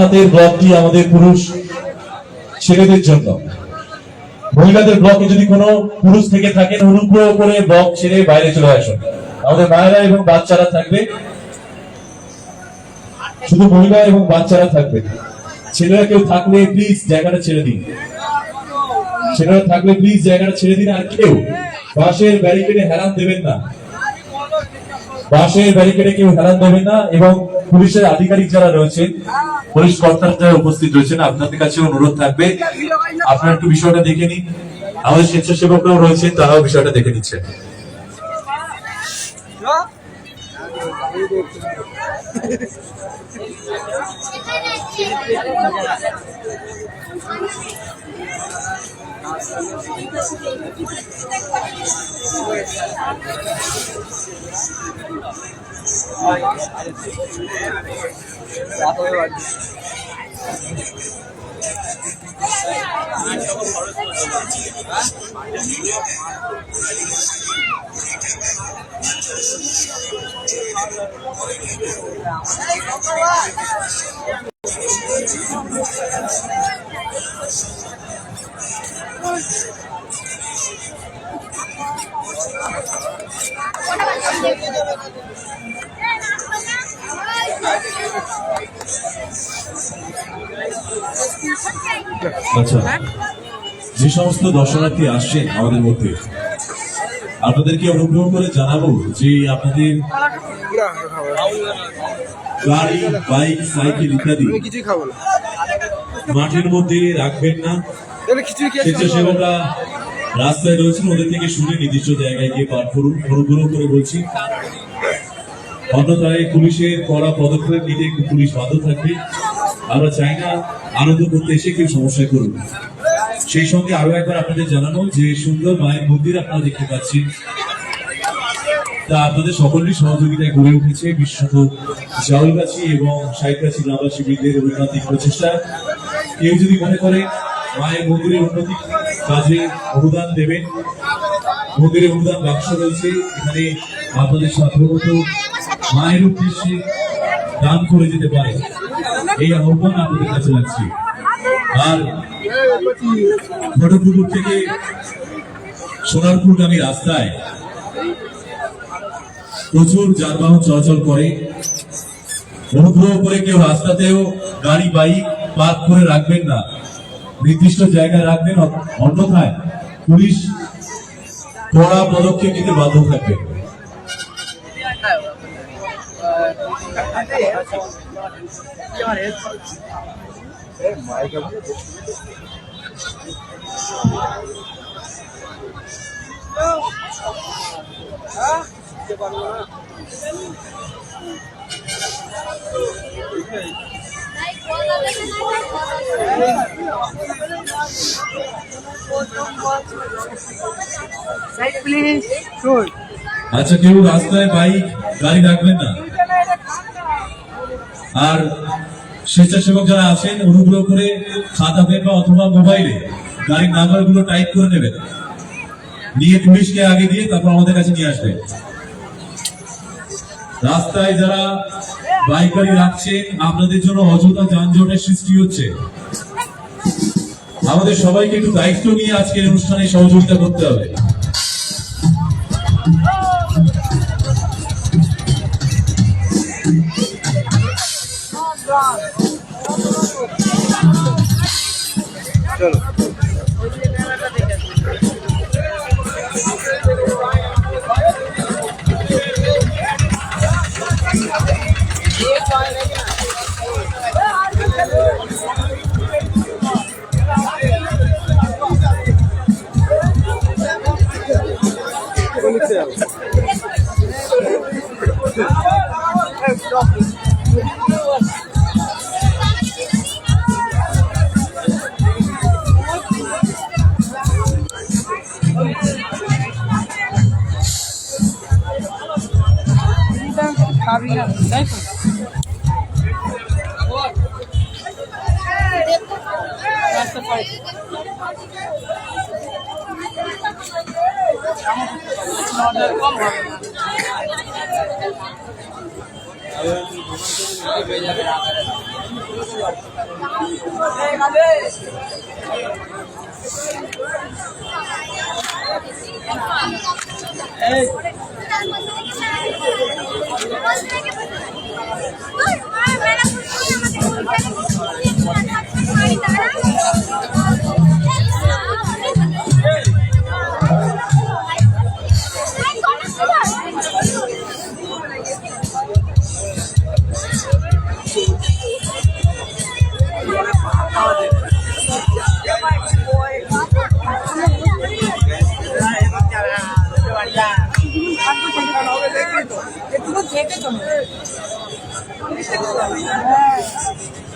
হাতের ব্লকটি আমাদের পুরুষ ছেলেদের জন্য। মহিলাদের ব্লকে যদি কোনো পুরুষ থেকে থাকে অনুগ্রহ করে ব্লক ছেড়ে বাইরে চলে আসুন। আমাদের মায়েরা এবং বাচ্চারা থাকবে, শুধু মহিলা এবং বাচ্চারা থাকবে। ছেলেরা কেউ থাকলে প্লিজ জায়গাটা ছেড়ে দিন, ছেলেরা থাকলে প্লিজ জায়গাটা ছেড়ে দিন। আর কেউ বাঁশের ব্যারিকেডে হেলান দেবেন না, বাঁশের ব্যারিকেডে কেউ হেলান দেবেন না। এবং পুলিশের আধিকারিক যারা রয়েছেন, পুলিশ কর্তারা যারা উপস্থিত রয়েছেন, আপনাদের কাছে অনুরোধ থাকবে আপনারা একটু বিষয়টা দেখে নিন। আমাদের স্বেচ্ছাসেবকরাও রয়েছেন, তারাও বিষয়টা দেখে নিচ্ছেন। আচ্ছা, যে সমস্ত দর্শনার্থী আসছেন আমাদের মধ্যে, আপনাদেরকে অনুগ্রহ করে জানাবো যে আপনাদের গাড়ি, বাইক, সাইকেল ইত্যাদি মাঠের মধ্যে রাখবেন না। স্বেচ্ছাসেবকরা রাস্তায় রয়েছেন, ওদের থেকে শুনে নির্দিষ্ট জায়গায় গিয়ে পার করুন, অনুগ্রহ করে বলছি। অন্যথায় পুলিশের কড়া পদক্ষেপ নিতে পুলিশ বাধ্য থাকবে। আমরা চাই না আনন্দ করতে এসে কেউ সমস্যায় করুন। সেই সঙ্গে আরো একবার আপনাদের জানানো যে সুন্দর মায়ের মন্দির আপনারা দেখতে পাচ্ছেন, তা আপনাদের সকলেরই সহযোগিতায় গড়ে উঠেছে, বিশেষত জাউলগাছি এবং সাইটগাছি গ্রামবাসী বৃন্দের অভিনন্দিত প্রচেষ্টা। কেউ যদি মনে করে মায়ের মন্দিরের উন্নতি কাজে অনুদান দেবেন, মন্দিরের অনুদান বাক্স রয়েছে, এখানে আপনাদের সাধারণত মায়ের উদ্দেশ্যে দান করে যেতে পারে, এই আহ্বান আপনাদের কাছে রাখছি। আর ঘটকপুকুর থেকে সোনারপুরগামী রাস্তায় প্রচুর যানবাহন চলাচল করে। অনুগ্রহ করে কেউ রাস্তাতেও গাড়ি, বাইক পার্ক করে রাখবেন না, নির্দিষ্ট জায়গায় রাখবেন, অন্যথায় পুলিশ কড়া পদক্ষেপ নিতে বাধ্য থাকবে। আচ্ছা, কেউ রাস্তায় বাইক, গাড়ি রাখবেন না। আর স্বেচ্ছাসেবক যারা আছেন, অনুগ্রহ করে খাতা পেন বা অথবা মোবাইলে গাড়ির নাম্বার গুলো টাইপ করে নেবেন, নিয়ে পুলিশকে আগে দিয়ে তারপর আমাদের কাছে নিয়ে আসবেন। রাস্তায় যারা বাইক গাড়ি রাখছেন, আপনাদের জন্য অযথা যানজটের সৃষ্টি হচ্ছে। আমাদের সবাইকে একটু দায়িত্ব নিয়ে আজকের অনুষ্ঠানে সহযোগিতা করতে হবে। চলো কম হবে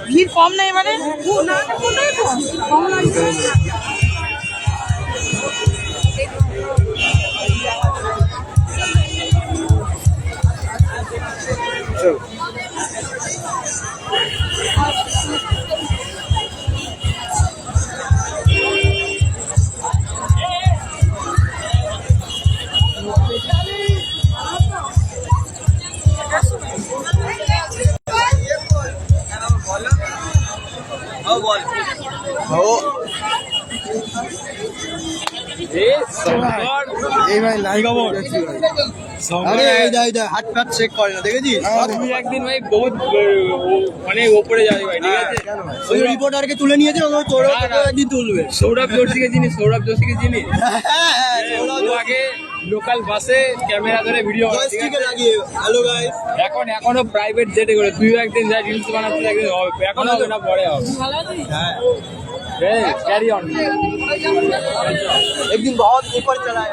ভিড় কম নাই মানে কম লাগছে। এই ভাই লাইভ আরে এই দা হাত পাত চেক করে না দেখেছিস? তুই একদিন ভাই বহুত অনেক ওপরে যাবি ভাই, ঠিক আছে? ওই রিপোর্টারকে তুলে নিয়েছে ও তোরও একদিন তুলবে। সৌরভ যোশীকে চিনিস? সৌরভ যোশীকে চিনিস? ও আগে লোকাল বাসে ক্যামেরা ধরে ভিডিও জয়স্টিকে লাগিয়ে হ্যালো গাইস এখনো প্রাইভেট জেটে করে তুইও একদিন যা রিলস বানাতে একদিন হবে, এখন হবে না পরে হবে। হ্যাঁ ক্যারি অন। एक दिन बहुत ऊपर चला है।